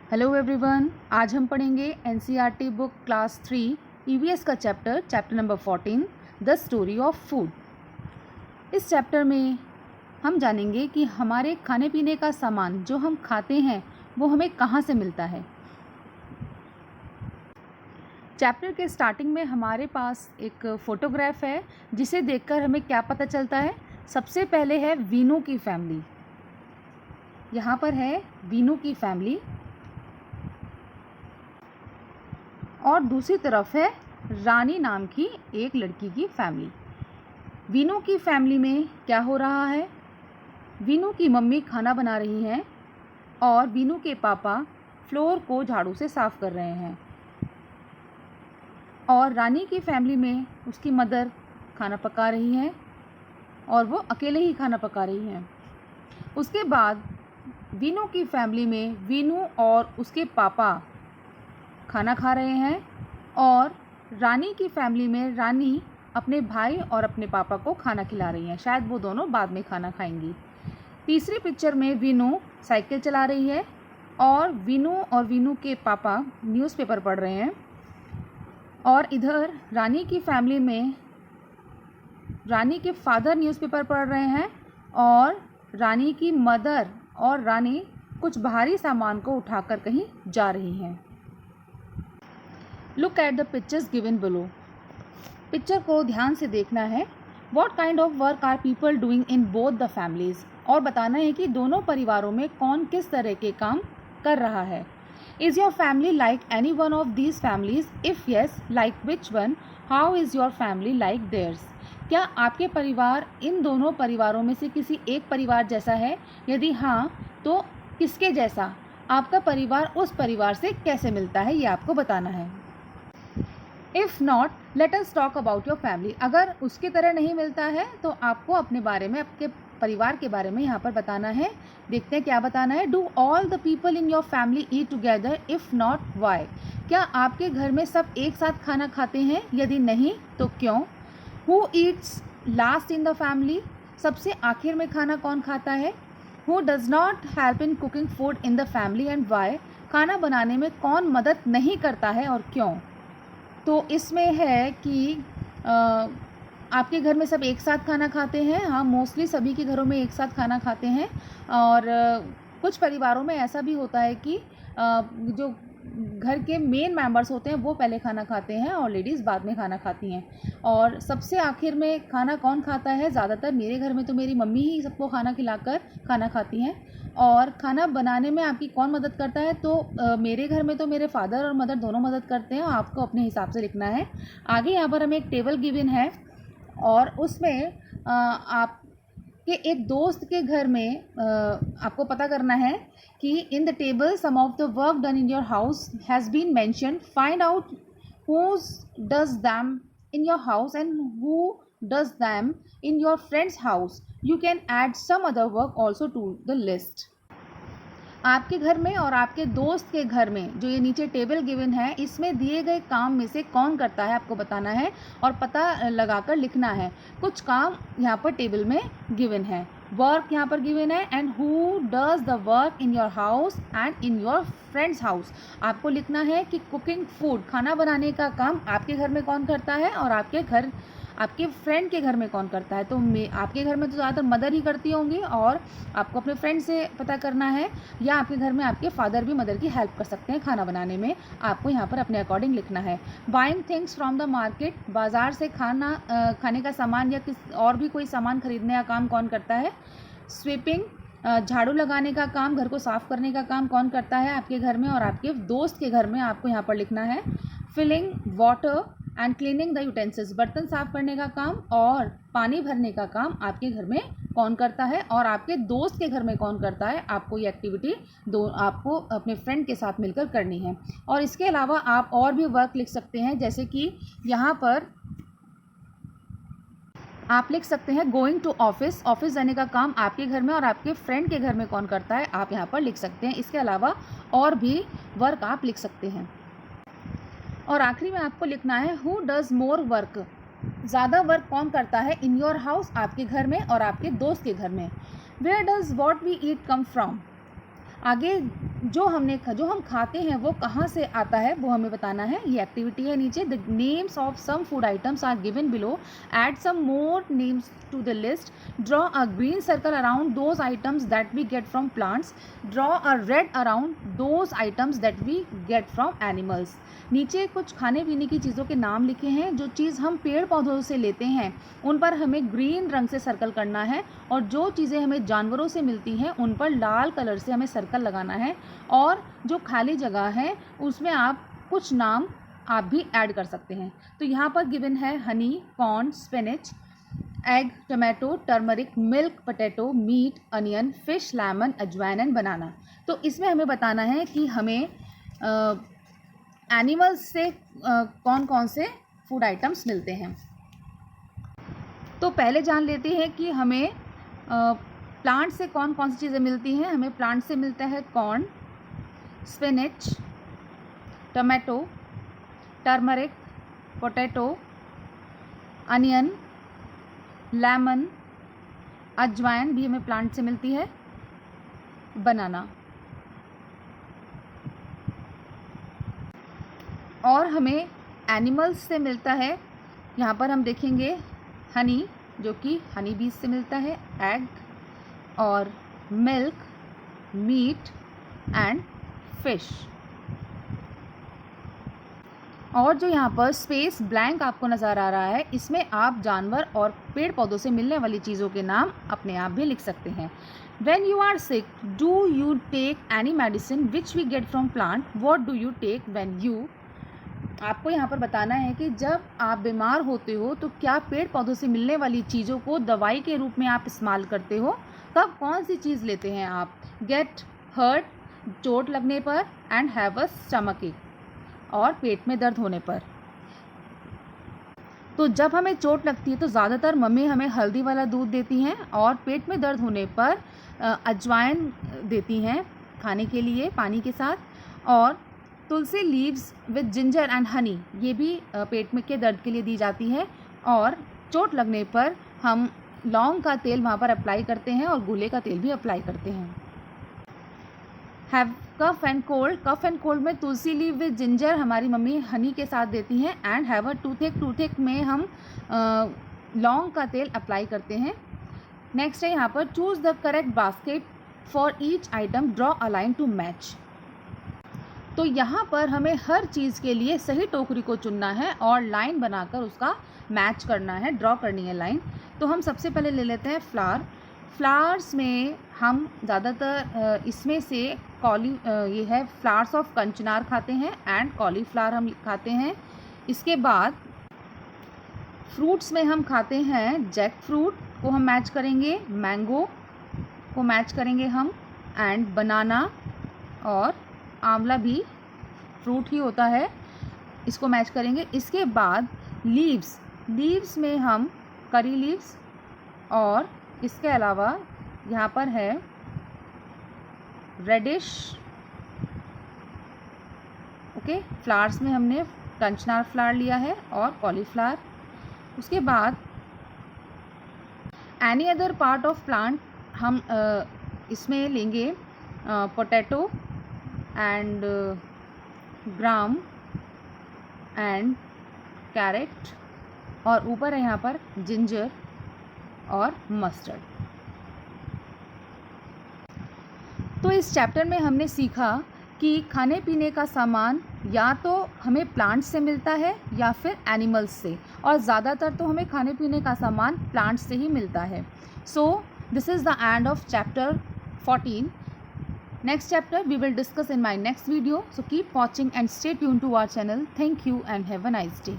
Hello everyone, आज हम पढ़ेंगे एनसीईआरटी बुक क्लास 3 ईवीएस का chapter number 14 the story of food. इस चैप्टर में हम जानेंगे कि हमारे खाने पीने का सामान जो हम खाते हैं वो हमें कहाँ से मिलता है। चैप्टर के स्टार्टिंग में हमारे पास एक फ़ोटोग्राफ है जिसे देखकर हमें क्या पता चलता है। सबसे पहले है वीनू की फैमिली। यहाँ पर है वीनू की फैमिली और दूसरी तरफ है रानी नाम की एक लड़की की फैमिली। वीनू की फैमिली में क्या हो रहा है? वीनू की मम्मी खाना बना रही हैं और वीनू के पापा फ्लोर को झाड़ू से साफ़ कर रहे हैं। और रानी की फैमिली में उसकी मदर खाना पका रही हैं और वो अकेले ही खाना पका रही हैं। उसके बाद वीनू की फैमिली में वीनू और उसके पापा खाना खा रहे हैं और रानी की फैमिली में रानी अपने भाई और अपने पापा को खाना खिला रही हैं। शायद वो दोनों बाद में खाना खाएंगी। तीसरी पिक्चर में वीनू साइकिल चला रही है और वीनू के पापा न्यूज़पेपर पढ़ रहे हैं। और इधर रानी की फैमिली में रानी के फादर न्यूज़पेपर पढ़ रहे हैं और रानी की मदर और रानी कुछ भारी सामान को उठाकर कहीं जा रही हैं। Look at the pictures given below. Picture को ध्यान से देखना है। What kind of work are people doing in both the families, और बताना है कि दोनों परिवारों में कौन किस तरह के काम कर रहा है। Is your family like any one of these families? If yes, like which one? How is your family like theirs? क्या आपके परिवार इन दोनों परिवारों में से किसी एक परिवार जैसा है? यदि हाँ, तो किसके जैसा? आपका परिवार उस परिवार से कैसे मिलता है, ये आपको बताना है। If not, let us talk about your family. अगर उसकी तरह नहीं मिलता है तो आपको अपने बारे में, आपके परिवार के बारे में यहाँ पर बताना है। देखते हैं क्या बताना है। Do all the people in your family eat together? If not, why? क्या आपके घर में सब एक साथ खाना खाते हैं? यदि नहीं तो क्यों? Who eats last in the family? सबसे आखिर में खाना कौन खाता है? Who does not help in cooking food in the family and why? खाना बनाने में कौन मदद नहीं करता है और क्यों? तो इसमें है कि आपके घर में सब एक साथ खाना खाते हैं। हाँ, मोस्टली सभी के घरों में एक साथ खाना खाते हैं। और कुछ परिवारों में ऐसा भी होता है कि जो घर के मेन मेंबर्स होते हैं वो पहले खाना खाते हैं और लेडीज़ बाद में खाना खाती हैं। और सबसे आखिर में खाना कौन खाता है? ज़्यादातर मेरे घर में तो मेरी मम्मी ही सबको खाना खिलाकर खाना खाती हैं। और खाना बनाने में आपकी कौन मदद करता है? तो मेरे घर में तो मेरे फादर और मदर दोनों मदद करते हैं। आपको अपने हिसाब से लिखना है। आगे यहाँ पर हमें एक टेबल गिवन है और उसमें आपके एक दोस्त के घर में आपको पता करना है कि in the table some of the work done in your house has been mentioned. Find out whose does them in your house and who does them in your friend's house. You can add some other work also to the list. आपके घर में और आपके दोस्त के घर में जो ये नीचे टेबल गिवन है, इसमें दिए गए काम में से कौन करता है आपको बताना है और पता लगाकर लिखना है। कुछ काम यहाँ पर टेबल में गिवन है, वर्क यहाँ पर गिवन है। And who does the work in your house and in your friends house. आपको लिखना है कि कुकिंग फूड, खाना बनाने का काम आपके घर में कौन करता है और आपके फ्रेंड के घर में कौन करता है। तो आपके घर में तो ज़्यादातर मदर ही करती होंगी और आपको अपने फ्रेंड से पता करना है, या आपके घर में आपके फादर भी मदर की हेल्प कर सकते हैं खाना बनाने में। आपको यहाँ पर अपने अकॉर्डिंग लिखना है। Buying things from the market, बाज़ार से खाने का सामान या और भी कोई सामान खरीदने का काम कौन करता है। स्वीपिंग, झाड़ू लगाने का काम, घर को साफ़ करने का काम कौन करता है आपके घर में और आपके दोस्त के घर में, आपको यहाँ पर लिखना है। Filling water and cleaning the utensils, बर्तन साफ़ करने का काम और पानी भरने का काम आपके घर में कौन करता है और आपके दोस्त के घर में कौन करता है। आपको ये एक्टिविटी आपको अपने फ्रेंड के साथ मिलकर करनी है। और इसके अलावा आप और भी वर्क लिख सकते हैं, जैसे कि यहाँ पर आप लिख सकते हैं गोइंग टू ऑफिस, ऑफिस जाने का काम आपके घर में और आपके फ्रेंड के घर में कौन करता है, आप यहाँ पर लिख सकते हैं। इसके अलावा और भी वर्क आप लिख सकते हैं। और आखिरी में आपको लिखना है हु डज़ मोर वर्क, ज़्यादा वर्क कौन करता है इन योर हाउस, आपके घर में और आपके दोस्त के घर में। Where does what we eat come from, आगे जो हम खाते हैं वो कहाँ से आता है वो हमें बताना है। ये एक्टिविटी है नीचे। The names of some food items are given below, add some more names to the list, draw a green circle around those items that we get from plants, draw a red around those items that we get from animals. नीचे कुछ खाने पीने की चीज़ों के नाम लिखे हैं। जो चीज़ हम पेड़ पौधों से लेते हैं उन पर हमें ग्रीन रंग से सर्कल करना है, और जो चीज़ें हमें जानवरों से मिलती हैं उन पर लाल कलर से हमें सर्कल लगाना है। और जो खाली जगह है उसमें आप कुछ नाम आप भी ऐड कर सकते हैं। तो यहाँ पर गिवन है honey, corn, spinach, egg, tomato, turmeric, milk, potato, meat, onion, fish, lemon, ajwain and banana. तो इसमें हमें बताना है कि हमें एनिमल्स से कौन कौन से फूड आइटम्स मिलते हैं। तो पहले जान लेते हैं कि हमें प्लांट से कौन कौन सी चीज़ें मिलती हैं। हमें प्लांट से मिलता है corn, spinach, tomato, turmeric, potato, onion, lemon, अजवाइन भी हमें प्लांट से मिलती है, बनाना। और हमें एनिमल्स से मिलता है, यहाँ पर हम देखेंगे हनी, जो कि हनी बीज से मिलता है, एग और मिल्क, मीट एंड फिश। और जो यहाँ पर स्पेस ब्लैंक आपको नज़र आ रहा है, इसमें आप जानवर और पेड़ पौधों से मिलने वाली चीज़ों के नाम अपने आप भी लिख सकते हैं। When you are sick, do you take any medicine which we get from plant? What do you take when you? आपको यहाँ पर बताना है कि जब आप बीमार होते हो तो क्या पेड़ पौधों से मिलने वाली चीज़ों को दवाई के रूप में आप इस्तेमाल करते हो। तब कौन सी चीज़ लेते हैं आप। गेट हर्ट, चोट लगने पर, एंड हैव अ स्टमक एक, और पेट में दर्द होने पर। तो जब हमें चोट लगती है तो ज़्यादातर मम्मी हमें हल्दी वाला दूध देती हैं, और पेट में दर्द होने पर अजवाइन देती हैं खाने के लिए पानी के साथ, और tulsi leaves with ginger and honey ये भी पेट में के दर्द के लिए दी जाती है। और चोट लगने पर हम लौंग का तेल वहाँ पर अप्लाई करते हैं और गूले का तेल भी अप्लाई करते हैं। हैव कफ एंड कोल्ड में तुलसी लीव विद जिंजर हमारी मम्मी हनी के साथ देती हैं। एंड हैव अ टूथेक में हम लौंग का तेल अप्लाई करते हैं। नेक्स्ट है यहाँ पर choose the correct basket for each item, draw a line to match. तो यहाँ पर हमें हर चीज़ के लिए सही टोकरी को चुनना है और लाइन बनाकर उसका मैच करना है, ड्रॉ करनी है लाइन। तो हम सबसे पहले ले लेते हैं फ्लावर्स में हम ज़्यादातर इसमें से ये है फ्लावर्स ऑफ कंचनार खाते हैं, एंड कॉलीफ्लावर हम खाते हैं। इसके बाद फ्रूट्स में हम खाते हैं जैक फ्रूट को हम मैच करेंगे, मैंगो को मैच करेंगे हम, एंड बनाना, और आंवला भी फ्रूट ही होता है, इसको मैच करेंगे। इसके बाद लीव्स में हम करी लीव्स, और इसके अलावा यहाँ पर है रेडिश। ओके, फ्लावर्स में हमने कंचनार फ्लावर लिया है और कॉलीफ्लावर। उसके बाद any other part of plant हम इसमें लेंगे potato and gram and carrot, और ऊपर है यहाँ पर जिंजर और मस्टर्ड। तो इस चैप्टर में हमने सीखा कि खाने पीने का सामान या तो हमें प्लांट्स से मिलता है या फिर एनिमल्स से, और ज़्यादातर तो हमें खाने पीने का सामान प्लांट्स से ही मिलता है। So this is the end of chapter 14. Next chapter we will discuss in my next video. So keep watching and stay tuned to our channel. Thank you and have a nice day.